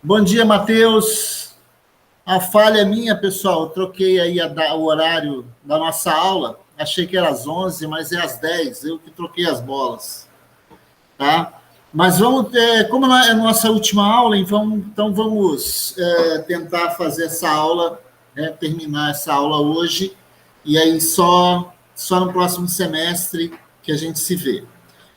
Bom dia, Matheus. A falha é minha, pessoal. Eu troquei aí o horário da nossa aula. Achei que era às 11, mas é às 10. Eu que troquei as bolas, tá? Mas vamos, como é a nossa última aula, então vamos tentar fazer essa aula, terminar essa aula hoje, e aí só no próximo semestre que a gente se vê.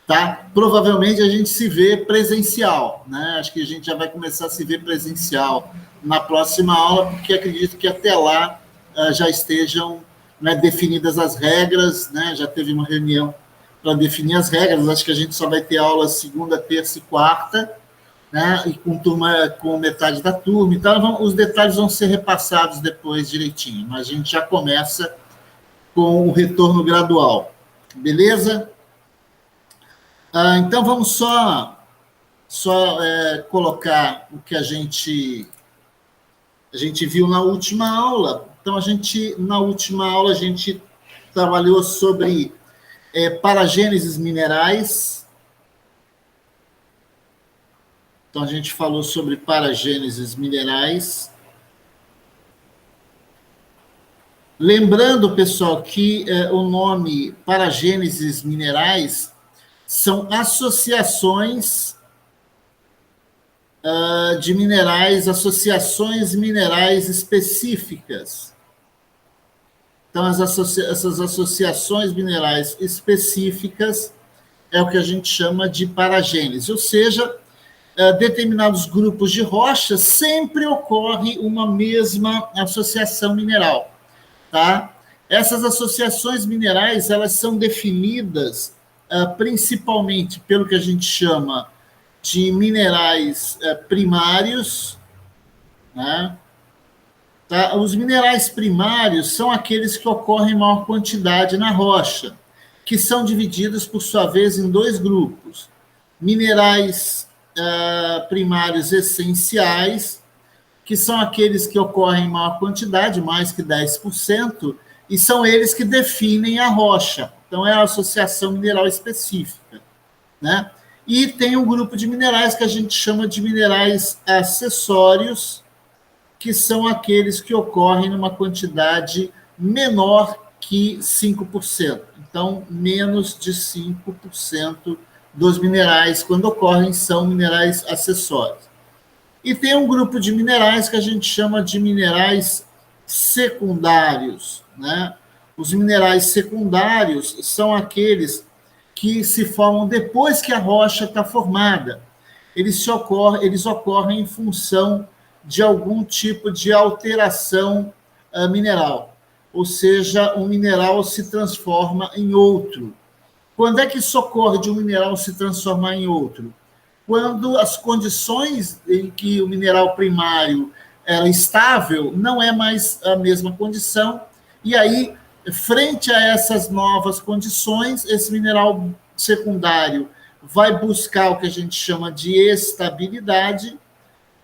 Tá? Provavelmente a gente se vê presencial, né? Acho que a gente já vai começar a se ver presencial na próxima aula, porque acredito que até lá já estejam, né, definidas as regras, né? Já teve uma reunião para definir as regras. Acho que a gente só vai ter aula segunda, terça e quarta, né? E com metade da turma. Então, os detalhes vão ser repassados depois direitinho, mas a gente já começa com o retorno gradual. Beleza? Então, vamos só colocar o que a gente viu na última aula. Então, na última aula, a gente trabalhou sobre paragêneses minerais. Então, a gente falou sobre paragêneses minerais. Lembrando, pessoal, que o nome paragêneses minerais são associações de minerais, associações minerais específicas. Então, essas associações minerais específicas é o que a gente chama de paragênese, ou seja, determinados grupos de rochas sempre ocorre uma mesma associação mineral, tá? Essas associações minerais, elas são definidas principalmente pelo que a gente chama de minerais primários, né? Tá? Os minerais primários são aqueles que ocorrem em maior quantidade na rocha, que são divididos, por sua vez, em dois grupos. Minerais primários essenciais, que são aqueles que ocorrem em maior quantidade, mais que 10%, e são eles que definem a rocha. Então, é a associação mineral específica, né? E tem um grupo de minerais que a gente chama de minerais acessórios, que são aqueles que ocorrem numa quantidade menor que 5%. Então, menos de 5% dos minerais, quando ocorrem, são minerais acessórios. E tem um grupo de minerais que a gente chama de minerais secundários, né? Os minerais secundários são aqueles que se formam depois que a rocha está formada. Eles ocorrem em função de algum tipo de alteração mineral, ou seja, um mineral se transforma em outro. Quando é que isso ocorre de um mineral se transformar em outro? Quando as condições em que o mineral primário era estável não é mais a mesma condição, e aí, frente a essas novas condições, esse mineral secundário vai buscar o que a gente chama de estabilidade,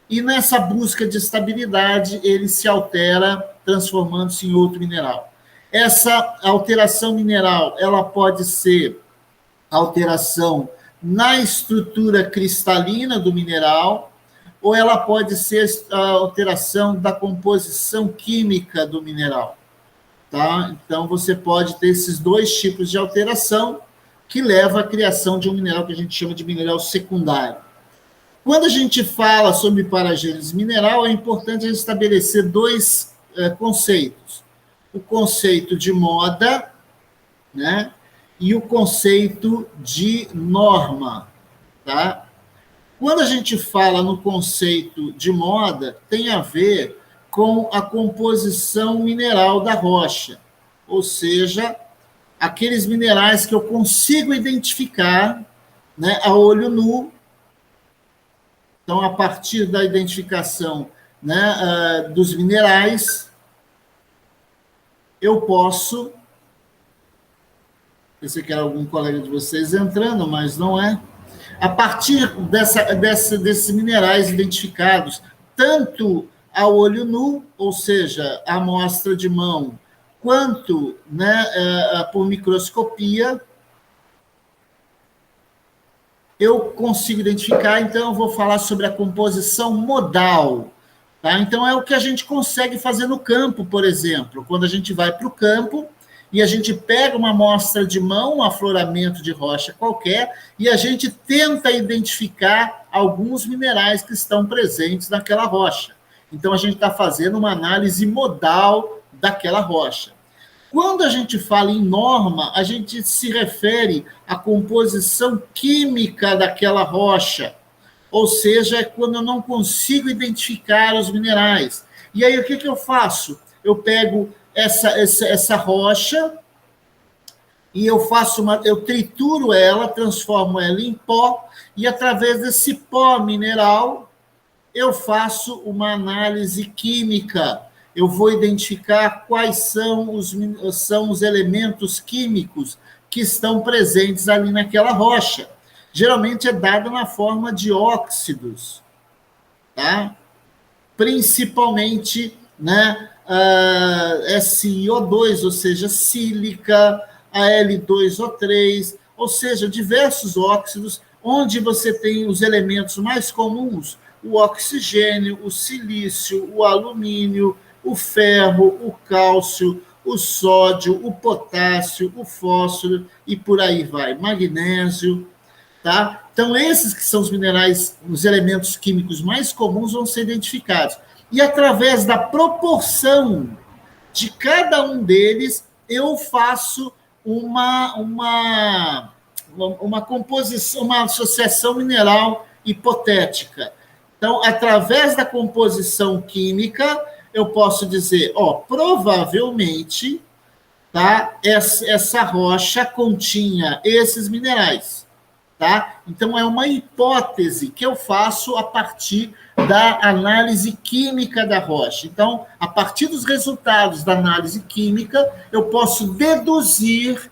e nessa busca de estabilidade ele se altera, transformando-se em outro mineral. Essa alteração mineral, ela pode ser alteração na estrutura cristalina do mineral, ou ela pode ser a alteração da composição química do mineral, tá? Então, você pode ter esses dois tipos de alteração que leva à criação de um mineral que a gente chama de mineral secundário. Quando a gente fala sobre paragênese mineral, é importante estabelecer dois conceitos. O conceito de moda, né? E o conceito de norma, tá? Quando a gente fala no conceito de moda, tem a ver com a composição mineral da rocha, ou seja, aqueles minerais que eu consigo identificar, né, a olho nu. Então, a partir da identificação, né, dos minerais, eu posso... Pensei que era algum colega de vocês entrando, mas não é. A partir desses minerais identificados, tanto a olho nu, ou seja, a amostra de mão, quanto, né, por microscopia, eu consigo identificar, então eu vou falar sobre a composição modal. Tá? Então, é o que a gente consegue fazer no campo, por exemplo. Quando a gente vai para o campo e a gente pega uma amostra de mão, um afloramento de rocha qualquer, e a gente tenta identificar alguns minerais que estão presentes naquela rocha. Então, a gente está fazendo uma análise modal daquela rocha. Quando a gente fala em norma, a gente se refere à composição química daquela rocha, ou seja, é quando eu não consigo identificar os minerais. E aí, o que eu faço? Eu pego essa rocha e eu trituro ela, transformo ela em pó, e através desse pó mineral, eu faço uma análise química. Eu vou identificar quais são os elementos químicos que estão presentes ali naquela rocha. Geralmente é dado na forma de óxidos, tá? Principalmente, né, SiO2, ou seja, sílica, Al2O3, ou seja, diversos óxidos, onde você tem os elementos mais comuns, o oxigênio, o silício, o alumínio, o ferro, o cálcio, o sódio, o potássio, o fósforo e por aí vai, magnésio, tá? Então, esses que são os minerais, os elementos químicos mais comuns vão ser identificados. E através da proporção de cada um deles, eu faço uma composição, uma associação mineral hipotética. Então, através da composição química, eu posso dizer, provavelmente, tá, essa rocha continha esses minerais. Tá? Então, é uma hipótese que eu faço a partir da análise química da rocha. Então, a partir dos resultados da análise química, eu posso deduzir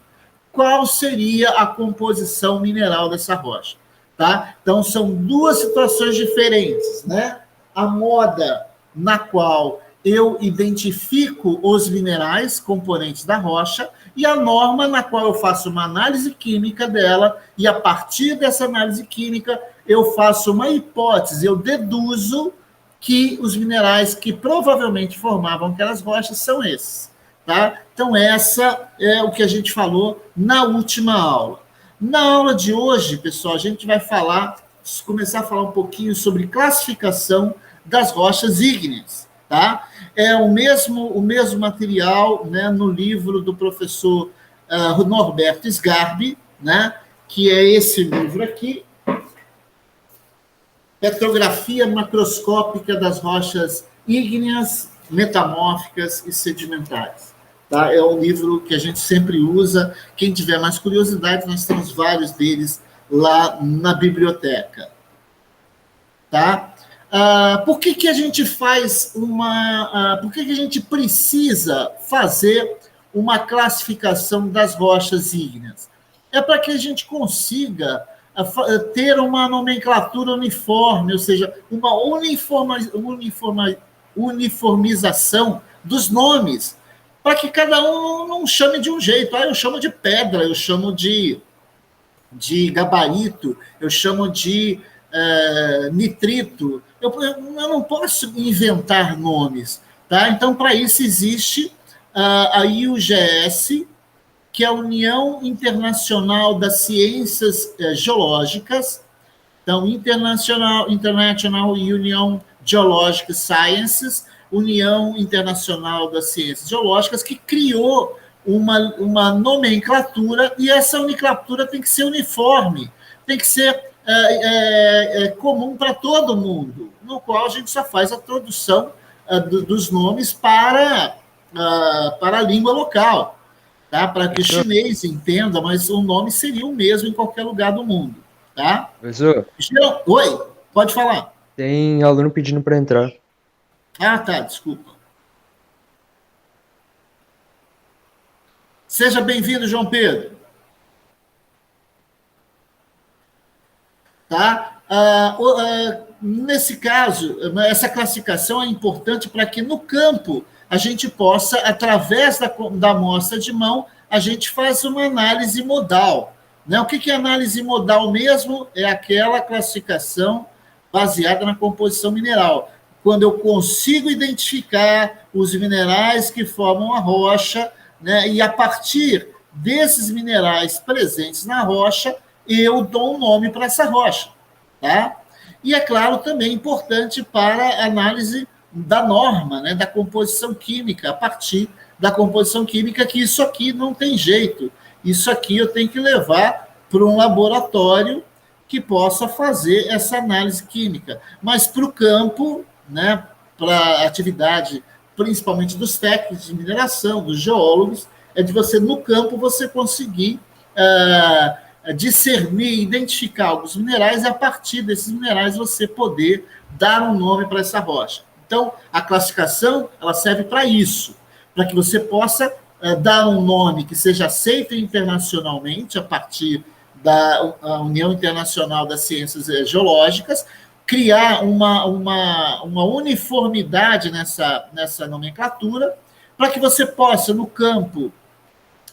qual seria a composição mineral dessa rocha. Tá? Então, são duas situações diferentes, né? A moda na qual eu identifico os minerais, componentes da rocha, e a norma na qual eu faço uma análise química dela, e a partir dessa análise química eu faço uma hipótese, eu deduzo que os minerais que provavelmente formavam aquelas rochas são esses. Tá? Então, essa é o que a gente falou na última aula. Na aula de hoje, pessoal, a gente vai começar a falar um pouquinho sobre classificação das rochas ígneas. Tá? É o mesmo material, né, no livro do professor Norberto Sgarbi, né, que é esse livro aqui, Petrografia Macroscópica das Rochas Ígneas, Metamórficas e Sedimentares. Tá? É um livro que a gente sempre usa. Quem tiver mais curiosidade, nós temos vários deles lá na biblioteca. Tá? Por que a gente faz por que a gente precisa fazer uma classificação das rochas ígneas? É para que a gente consiga ter uma nomenclatura uniforme, ou seja, uma uniformização dos nomes, para que cada um não chame de um jeito. Eu chamo de pedra, eu chamo de gabarito, eu chamo de nitrito. Eu não posso inventar nomes. Tá? Então, para isso existe a IUGS, que é a União Internacional das Ciências Geológicas, então, International Union Geologic Sciences, União Internacional das Ciências Geológicas, que criou uma nomenclatura, e essa nomenclatura tem que ser uniforme, tem que ser comum para todo mundo, no qual a gente só faz a tradução dos nomes para a língua local, tá? Para que o chinês entenda, mas o nome seria o mesmo em qualquer lugar do mundo. Tá? Professor? Oi, pode falar. Tem aluno pedindo para entrar. Tá, desculpa. Seja bem-vindo, João Pedro. Tá? Nesse caso, essa classificação é importante para que no campo a gente possa, através da amostra de mão, a gente faça uma análise modal. Né? O que é análise modal mesmo? É aquela classificação baseada na composição mineral, quando eu consigo identificar os minerais que formam a rocha, né? E a partir desses minerais presentes na rocha, eu dou um nome para essa rocha. Tá? E, é claro, também importante para a análise da norma, né? Da composição química, a partir da composição química, que isso aqui não tem jeito. Isso aqui eu tenho que levar para um laboratório que possa fazer essa análise química. Mas para o campo, né, para a atividade, principalmente dos técnicos de mineração, dos geólogos, é de você, no campo, você conseguir discernir, identificar alguns minerais e, a partir desses minerais, você poder dar um nome para essa rocha. Então, a classificação ela serve para isso, para que você possa dar um nome que seja aceito internacionalmente, a partir da União Internacional das Ciências Geológicas, criar uma uniformidade nessa nomenclatura, para que você possa, no campo,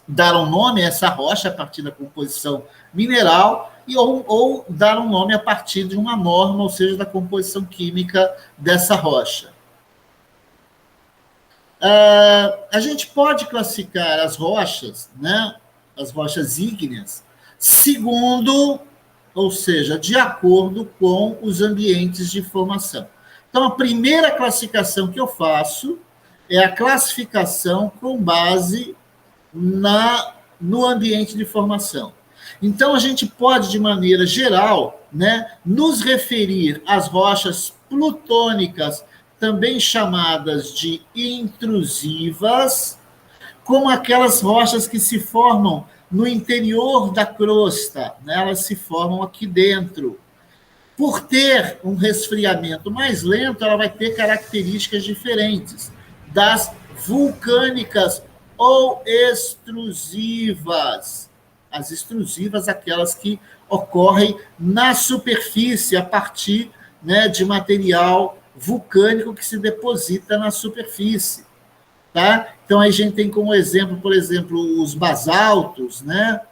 dar um nome a essa rocha a partir da composição mineral ou dar um nome a partir de uma norma, ou seja, da composição química dessa rocha. A gente pode classificar as rochas, né, as rochas ígneas, segundo, ou seja, de acordo com os ambientes de formação. Então, a primeira classificação que eu faço é a classificação com base no ambiente de formação. Então, a gente pode, de maneira geral, né, nos referir às rochas plutônicas, também chamadas de intrusivas, como aquelas rochas que se formam no interior da crosta, né? Elas se formam aqui dentro. Por ter um resfriamento mais lento, ela vai ter características diferentes das vulcânicas ou extrusivas. As extrusivas, aquelas que ocorrem na superfície, a partir, né, de material vulcânico que se deposita na superfície. Tá? Então, aí a gente tem como exemplo, por exemplo, os basaltos, né?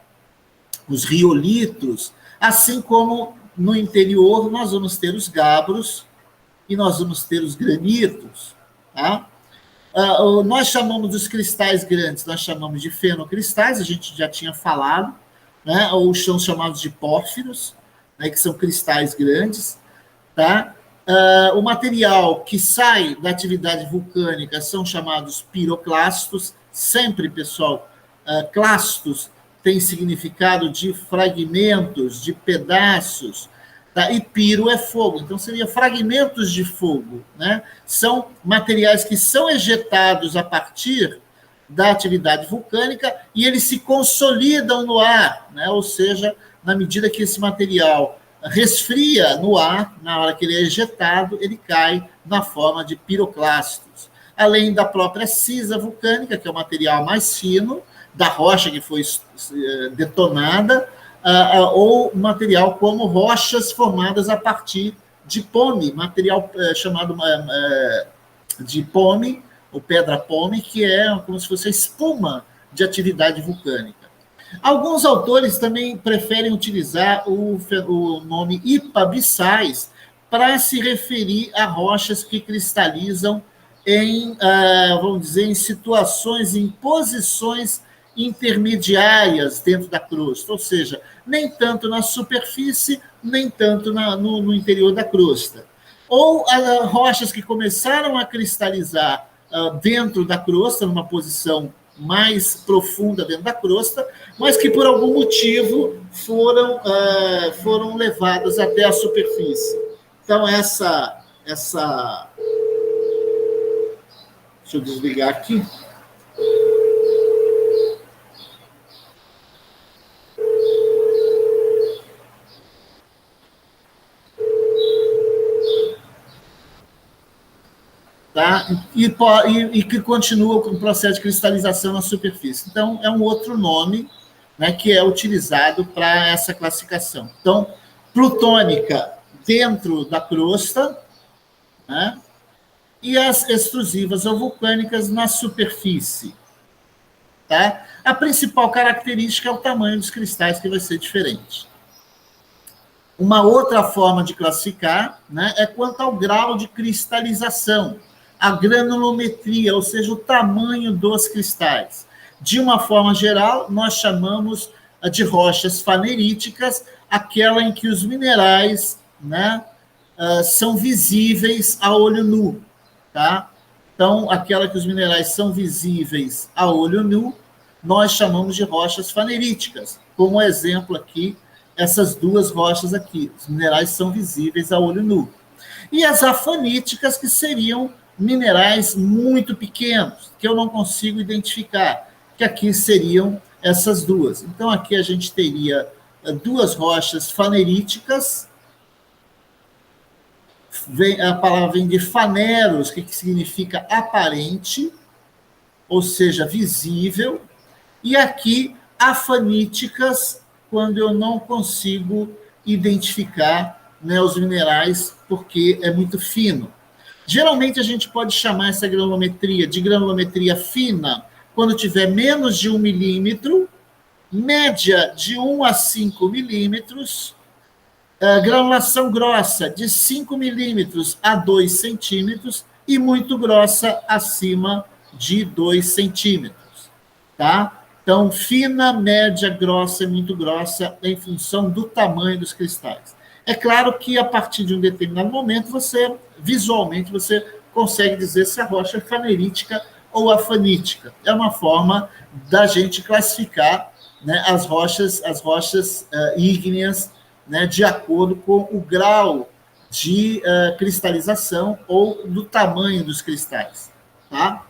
Os riolitos, assim como no interior nós vamos ter os gabros e nós vamos ter os granitos. Tá? Nós chamamos dos cristais grandes, nós chamamos de fenocristais, a gente já tinha falado, né? Ou são chamados de pórfiros, né? Que são cristais grandes. Tá? O material que sai da atividade vulcânica são chamados piroclastos. Sempre, pessoal, clastos tem significado de fragmentos, de pedaços, tá? E piro é fogo, então seria fragmentos de fogo, né? São materiais que são ejetados a partir da atividade vulcânica e eles se consolidam no ar, né? Ou seja, na medida que esse material resfria no ar, na hora que ele é ejetado, ele cai na forma de piroclastos. Além da própria cisa vulcânica, que é o material mais fino da rocha que foi detonada, ou material como rochas formadas a partir de pome, material chamado de pome, ou pedra-pome, que é como se fosse a espuma de atividade vulcânica. Alguns autores também preferem utilizar o nome ipabissais para se referir a rochas que cristalizam em, vamos dizer, em situações, em posições intermediárias dentro da crosta, ou seja, nem tanto na superfície, nem tanto no interior da crosta. Ou rochas que começaram a cristalizar dentro da crosta, numa posição mais profunda dentro da crosta, mas que por algum motivo foram levadas até a superfície. Então, essa... Deixa eu desligar aqui. Tá? E que continua com o processo de cristalização na superfície. Então, é um outro nome, né, que é utilizado para essa classificação. Então, plutônica dentro da crosta, né, e as extrusivas ou vulcânicas na superfície. tá? A principal característica é o tamanho dos cristais, que vai ser diferente. Uma outra forma de classificar, né, é quanto ao grau de cristalização, a granulometria, ou seja, o tamanho dos cristais. De uma forma geral, nós chamamos de rochas faneríticas, aquela em que os minerais, né, são visíveis a olho nu, tá? Então, aquela que os minerais são visíveis a olho nu, nós chamamos de rochas faneríticas. Como exemplo aqui, essas duas rochas aqui, os minerais são visíveis a olho nu. E as afaníticas, que seriam minerais muito pequenos, que eu não consigo identificar, que aqui seriam essas duas. Então, aqui a gente teria duas rochas faneríticas. A palavra vem de faneros, que significa aparente, ou seja, visível, e aqui afaníticas, quando eu não consigo identificar, né, os minerais, porque é muito fino. Geralmente a gente pode chamar essa granulometria de granulometria fina quando tiver menos de 1 milímetro, média de 1 a 5 milímetros, granulação grossa de 5 milímetros a 2 centímetros e muito grossa acima de 2 centímetros. Tá? Então, fina, média, grossa e muito grossa em função do tamanho dos cristais. É claro que a partir de um determinado momento, visualmente, você consegue dizer se a rocha é fanerítica ou afanítica. É uma forma da gente classificar, né, as rochas ígneas, né, de acordo com o grau de cristalização ou do tamanho dos cristais. Tá?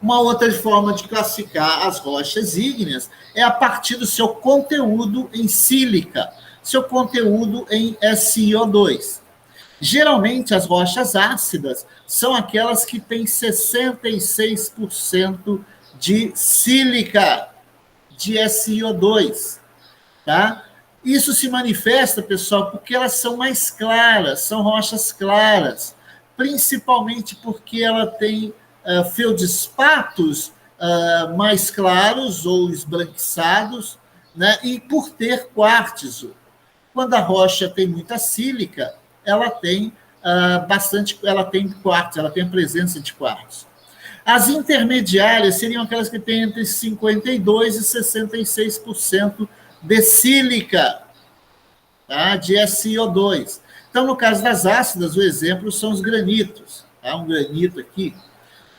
Uma outra forma de classificar as rochas ígneas é a partir do seu conteúdo em sílica, seu conteúdo em SiO2. Geralmente, as rochas ácidas são aquelas que têm 66% de sílica, de SiO2. Tá? Isso se manifesta, pessoal, porque elas são mais claras, são rochas claras, principalmente porque ela tem feldspatos mais claros ou esbranquiçados, né? E por ter quartzo. Quando a rocha tem muita sílica, ela tem ela tem quartzo, ela tem a presença de quartzo. As intermediárias seriam aquelas que têm entre 52% e 66% de sílica, tá? De SiO2. Então, no caso das ácidas, o exemplo são os granitos. Tá? Um granito aqui.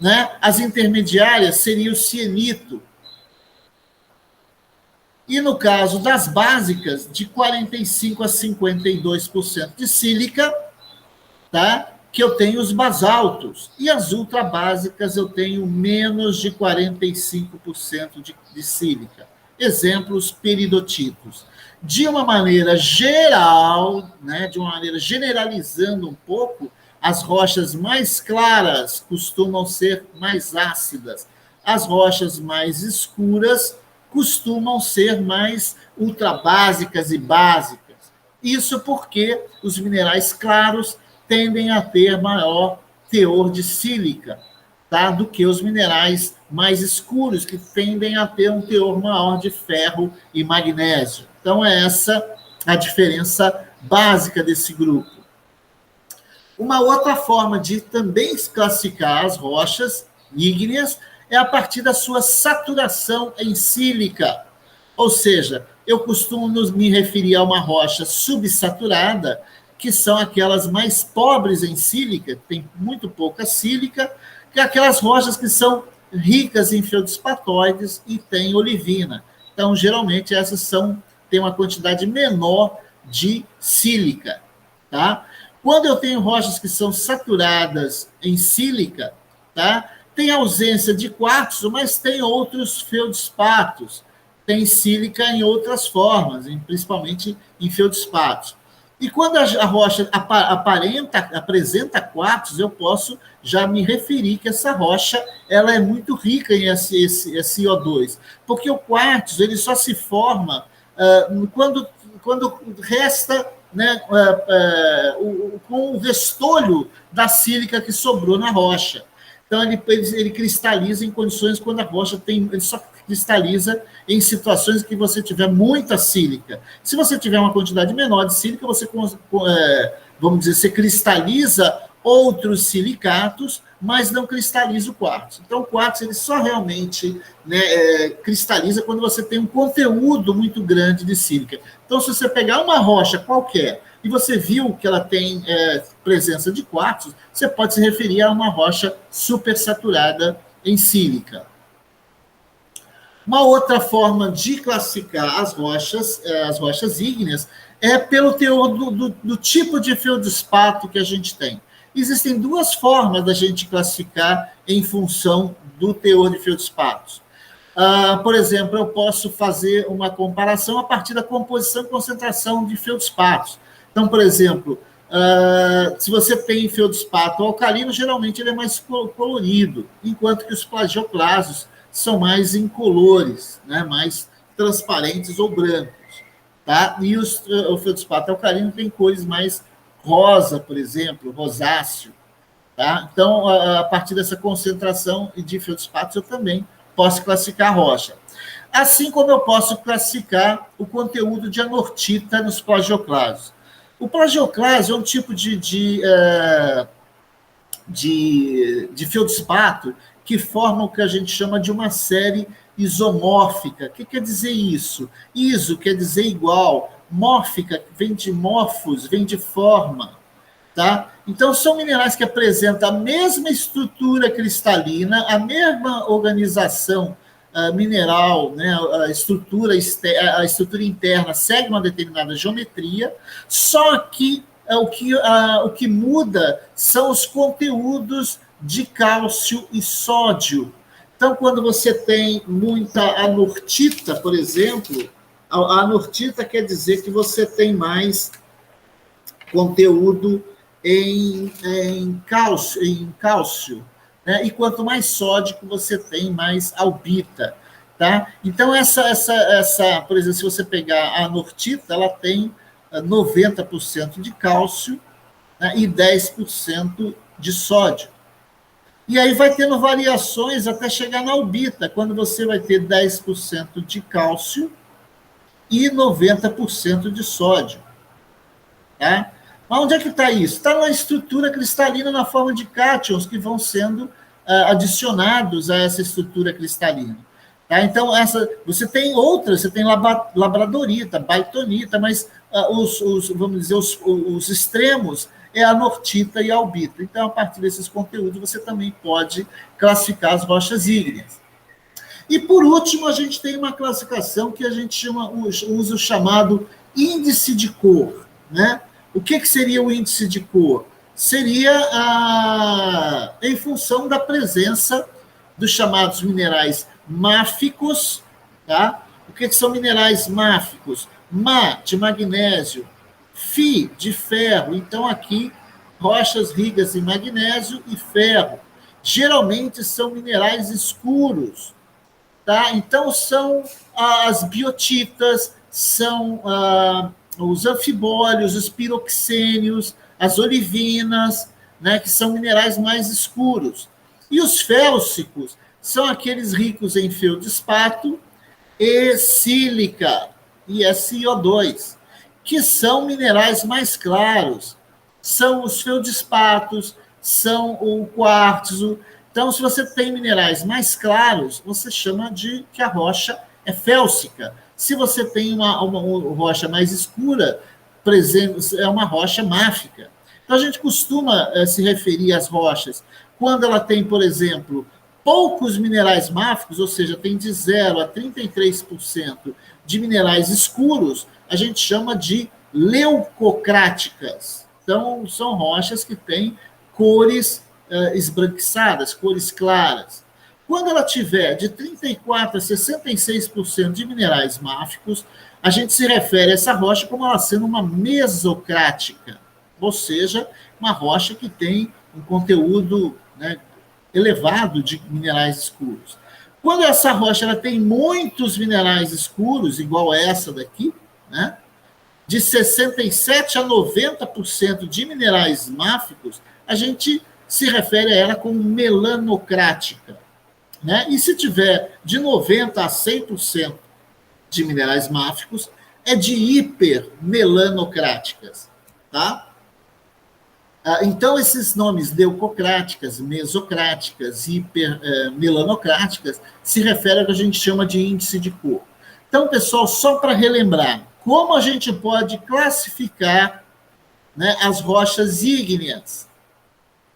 Né? As intermediárias seriam o cianito. E no caso das básicas, de 45% a 52% de sílica, tá? Que eu tenho os basaltos. E as ultrabásicas eu tenho menos de 45% de sílica. Exemplos, peridotitos. De uma maneira geral, né, de uma maneira generalizando um pouco, as rochas mais claras costumam ser mais ácidas. As rochas mais escuras costumam ser mais ultrabásicas e básicas. Isso porque os minerais claros tendem a ter maior teor de sílica, tá, do que os minerais mais escuros, que tendem a ter um teor maior de ferro e magnésio. Então, é essa a diferença básica desse grupo. Uma outra forma de também classificar as rochas ígneas é a partir da sua saturação em sílica. Ou seja, eu costumo me referir a uma rocha subsaturada, que são aquelas mais pobres em sílica, tem muito pouca sílica, que é aquelas rochas que são ricas em feldspatóides e têm olivina. Então, geralmente, essas têm uma quantidade menor de sílica. Tá? Quando eu tenho rochas que são saturadas em sílica, tá? Tem ausência de quartzo, mas tem outros feldspatos. Tem sílica em outras formas, principalmente em feldspatos. E quando a rocha apresenta quartzo, eu posso já me referir que essa rocha ela é muito rica em SiO2, porque o quartzo ele só se forma quando resta, né, com o restolho da sílica que sobrou na rocha. Então, ele cristaliza em condições quando a rocha tem... Ele só cristaliza em situações que você tiver muita sílica. Se você tiver uma quantidade menor de sílica, você, vamos dizer, você cristaliza outros silicatos, mas não cristaliza o quartzo. Então, o quartzo ele só realmente, né, cristaliza quando você tem um conteúdo muito grande de sílica. Então, se você pegar uma rocha qualquer e você viu que ela tem presença de quartzo, você pode se referir a uma rocha supersaturada em sílica. Uma outra forma de classificar as rochas ígneas, é pelo teor do tipo de feldspato que a gente tem. Existem duas formas da gente classificar em função do teor de feldspatos. Por exemplo, eu posso fazer uma comparação a partir da composição e concentração de feldspatos. Então, por exemplo, se você tem feldspato alcalino, geralmente ele é mais colorido, enquanto que os plagioclasos são mais incolores, né, mais transparentes ou brancos. Tá? E o feldspato alcalino tem cores mais rosa, por exemplo, rosáceo. Tá? Então, a partir dessa concentração de feldspatos, eu também posso classificar a rocha. Assim como eu posso classificar o conteúdo de anortita nos plagioclasos. O plagioclaso é um tipo de feldspato que forma o que a gente chama de uma série isomórfica. O que quer dizer isso? Iso quer dizer igual, mórfica vem de morfos, vem de forma. Tá? Então, são minerais que apresentam a mesma estrutura cristalina, a mesma organização mineral, né? A estrutura interna segue uma determinada geometria, só que o que muda são os conteúdos de cálcio e sódio. Então, quando você tem muita anortita, por exemplo, a anortita quer dizer que você tem mais conteúdo em cálcio, né? E quanto mais sódico você tem, mais albita. Tá? Então, por exemplo, se você pegar a anortita, ela tem 90% de cálcio, né, e 10% de sódio. E aí vai tendo variações até chegar na albita, quando você vai ter 10% de cálcio e 90% de sódio. Tá? Mas onde é que está isso? Está na estrutura cristalina na forma de cátions que vão sendo adicionados a essa estrutura cristalina. Tá? Então, você tem outras, você tem labradorita, baitonita, mas vamos dizer, os extremos é a anortita e a albita. Então, a partir desses conteúdos, você também pode classificar as rochas ígneas. E, por último, a gente tem uma classificação que a gente usa o chamado índice de cor. Né? O que seria o índice de cor? Seria em função da presença dos chamados minerais máficos. Tá? O que são minerais máficos? Má, de magnésio, Fi, de ferro. Então, aqui, rochas ricas em magnésio e ferro. Geralmente são minerais escuros. Tá? Então, são as biotitas, são os anfibólios, os piroxênios, as olivinas, né, que são minerais mais escuros. E os félsicos são aqueles ricos em feldspato e sílica, e SiO2, que são minerais mais claros. São os feldspatos, são o quartzo. Então, se você tem minerais mais claros, você chama de que a rocha é félsica. Se você tem uma rocha mais escura, é uma rocha máfica. Então, a gente costuma se referir às rochas quando ela tem, por exemplo, poucos minerais máficos, ou seja, tem de 0 a 33% de minerais escuros, a gente chama de leucocráticas. Então, são rochas que têm cores esbranquiçadas, cores claras. Quando ela tiver de 34% a 66% de minerais máficos, a gente se refere a essa rocha como ela sendo uma mesocrática, ou seja, uma rocha que tem um conteúdo, né, elevado de minerais escuros. Quando essa rocha ela tem muitos minerais escuros, igual essa daqui, né, de 67% a 90% de minerais máficos, a gente se refere a ela como melanocrática, né? E se tiver de 90% a 100% de minerais máficos, é de hipermelanocráticas, tá? Então, esses nomes leucocráticas, mesocráticas, hipermelanocráticas, se referem ao que a gente chama de índice de cor. Então, pessoal, só para relembrar, como a gente pode classificar, né, as rochas ígneas?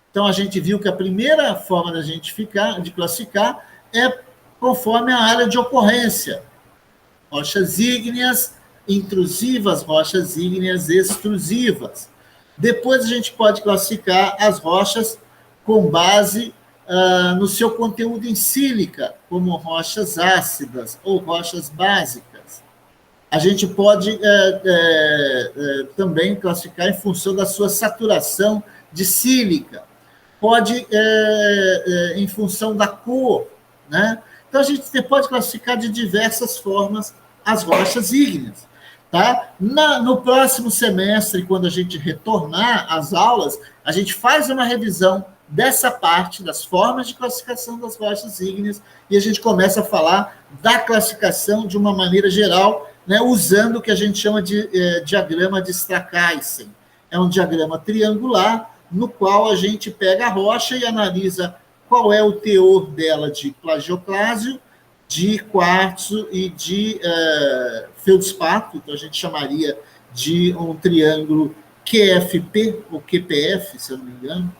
Então, a gente viu que a primeira forma da gente de classificar é conforme a área de ocorrência. Rochas ígneas intrusivas, rochas ígneas extrusivas. Depois a gente pode classificar as rochas com base no seu conteúdo em sílica, como rochas ácidas ou rochas básicas. A gente pode também classificar em função da sua saturação de sílica. Pode em função da cor, né? Então, a gente pode classificar de diversas formas as rochas ígneas. Tá? No próximo semestre, quando a gente retornar às aulas, a gente faz uma revisão dessa parte, das formas de classificação das rochas ígneas, e a gente começa a falar da classificação de uma maneira geral, né, usando o que a gente chama de diagrama de Stracaysen. É um diagrama triangular, no qual a gente pega a rocha e analisa qual é o teor dela de plagioclásio, de quartzo e de feldspato, então a gente chamaria de um triângulo QFP, ou QPF, se eu não me engano,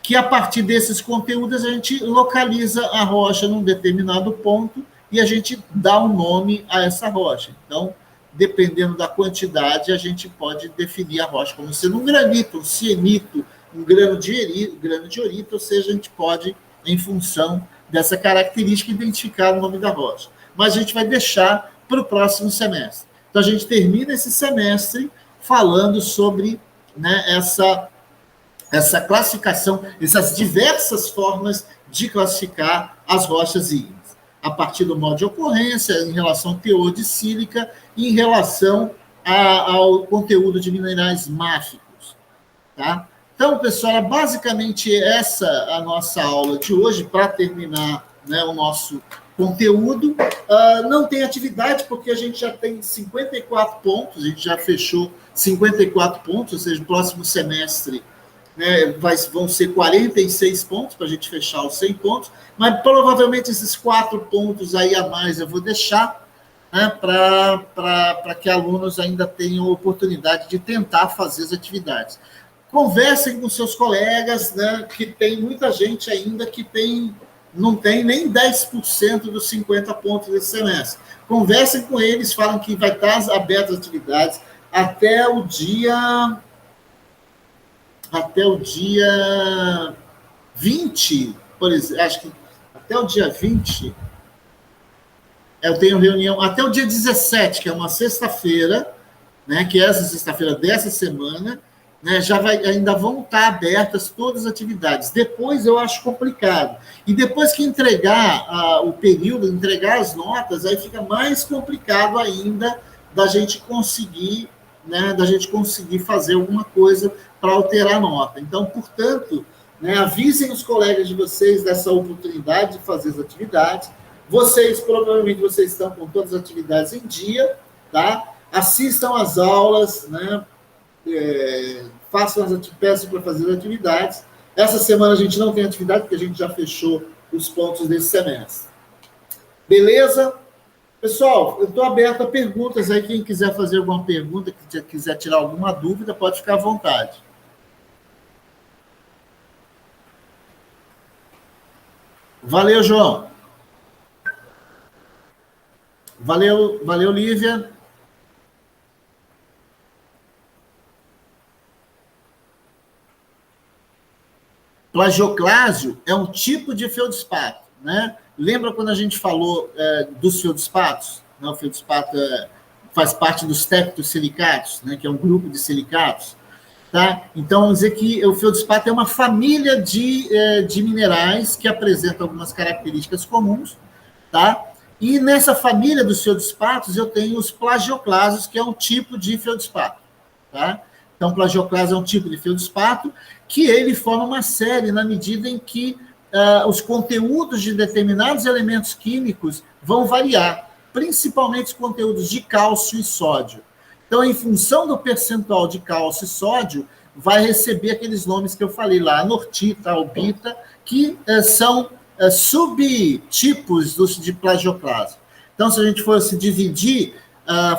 que a partir desses conteúdos a gente localiza a rocha num determinado ponto e a gente dá um nome a essa rocha. Então, dependendo da quantidade, a gente pode definir a rocha como sendo um granito, um cienito, um grano de orito, ou seja, a gente pode, em função dessa característica, identificar o nome da rocha. Mas a gente vai deixar para o próximo semestre. Então, a gente termina esse semestre falando sobre, né, essa classificação, essas diversas formas de classificar as rochas ígneas, a partir do modo de ocorrência, em relação ao teor de sílica e em relação ao conteúdo de minerais máficos. Tá? Então, pessoal, é basicamente essa a nossa aula de hoje, para terminar, né, o nosso conteúdo. Não tem atividade, porque a gente já tem 54 pontos, a gente já fechou 54 pontos, ou seja, no próximo semestre, né, vão ser 46 pontos para a gente fechar os 100 pontos, mas provavelmente esses 4 pontos aí a mais eu vou deixar, né, para que alunos ainda tenham oportunidade de tentar fazer as atividades. Conversem com seus colegas, né, que tem muita gente ainda que não tem nem 10% dos 50 pontos desse semestre. Conversem com eles, falam que vai estar abertas as atividades até o dia 20, por exemplo, acho que até o dia 20, eu tenho reunião, até o dia 17, que é uma sexta-feira, né, que é essa sexta-feira dessa semana, né, ainda vão estar abertas todas as atividades. Depois eu acho complicado. E depois que entregar o período, entregar as notas, aí fica mais complicado ainda da gente conseguir, né, fazer alguma coisa para alterar a nota. Então, portanto, né, avisem os colegas de vocês dessa oportunidade de fazer as atividades. Provavelmente, vocês estão com todas as atividades em dia, tá? Assistam às aulas, né? Peçam para fazer as atividades. Essa semana a gente não tem atividade, porque a gente já fechou os pontos desse semestre. Beleza? Pessoal, eu estou aberto a perguntas aí. Quem quiser fazer alguma pergunta, quiser tirar alguma dúvida, pode ficar à vontade. Valeu, João. Valeu, Lívia. Plagioclásio é um tipo de feldspato, né? Lembra quando a gente falou dos feldspatos? Né? O feldspato faz parte dos tectosilicatos, né? Que é um grupo de silicatos. Tá? Então, vamos dizer que o feldspato é uma família de minerais que apresentam algumas características comuns. Tá? E nessa família dos feldspatos eu tenho os plagioclásios, que é um tipo de feldspato. Tá? Então, plagioclase é um tipo de feldspato que ele forma uma série na medida em que os conteúdos de determinados elementos químicos vão variar, principalmente os conteúdos de cálcio e sódio. Então, em função do percentual de cálcio e sódio, vai receber aqueles nomes que eu falei lá, anortita, albita, que são subtipos de plagioclase. Então, se a gente fosse dividir,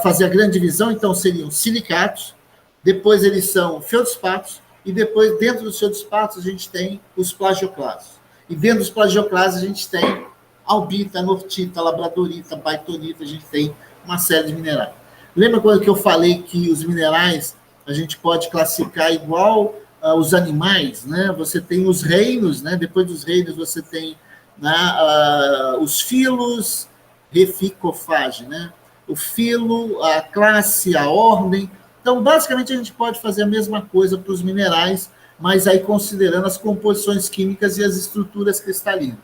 fazer a grande divisão, então seriam silicatos, depois eles são feldspatos, e depois, dentro dos feldspatos, a gente tem os plagioclases. E dentro dos plagioclases, a gente tem albita, anortita, labradorita, baitonita, a gente tem uma série de minerais. Lembra quando que eu falei que os minerais a gente pode classificar igual os animais, né? Você tem os reinos, né? Depois dos reinos você tem, né, os filos, reficofage, né? O filo, a classe, a ordem. Então, basicamente, a gente pode fazer a mesma coisa para os minerais, mas aí considerando as composições químicas e as estruturas cristalinas,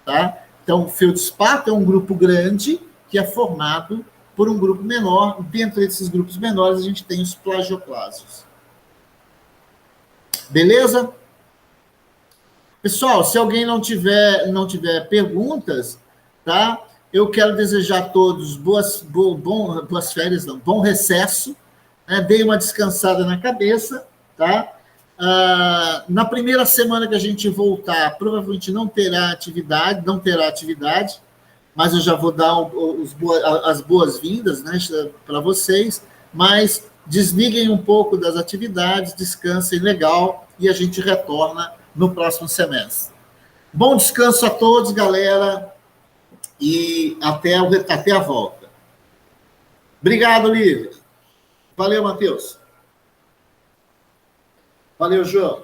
tá? Então, o feldspato é um grupo grande que é formado por um grupo menor. Dentro desses grupos menores, a gente tem os plagioclases. Beleza? Pessoal, se alguém não tiver perguntas, tá? Eu quero desejar a todos boas férias, não, bom recesso, né? Dei uma descansada na cabeça, tá? Na primeira semana que a gente voltar, provavelmente não terá atividade, mas eu já vou dar as boas-vindas, né, para vocês, mas desliguem um pouco das atividades, descansem legal, e a gente retorna no próximo semestre. Bom descanso a todos, galera, e até a volta. Obrigado, Lívia. Valeu, Matheus. Valeu, João.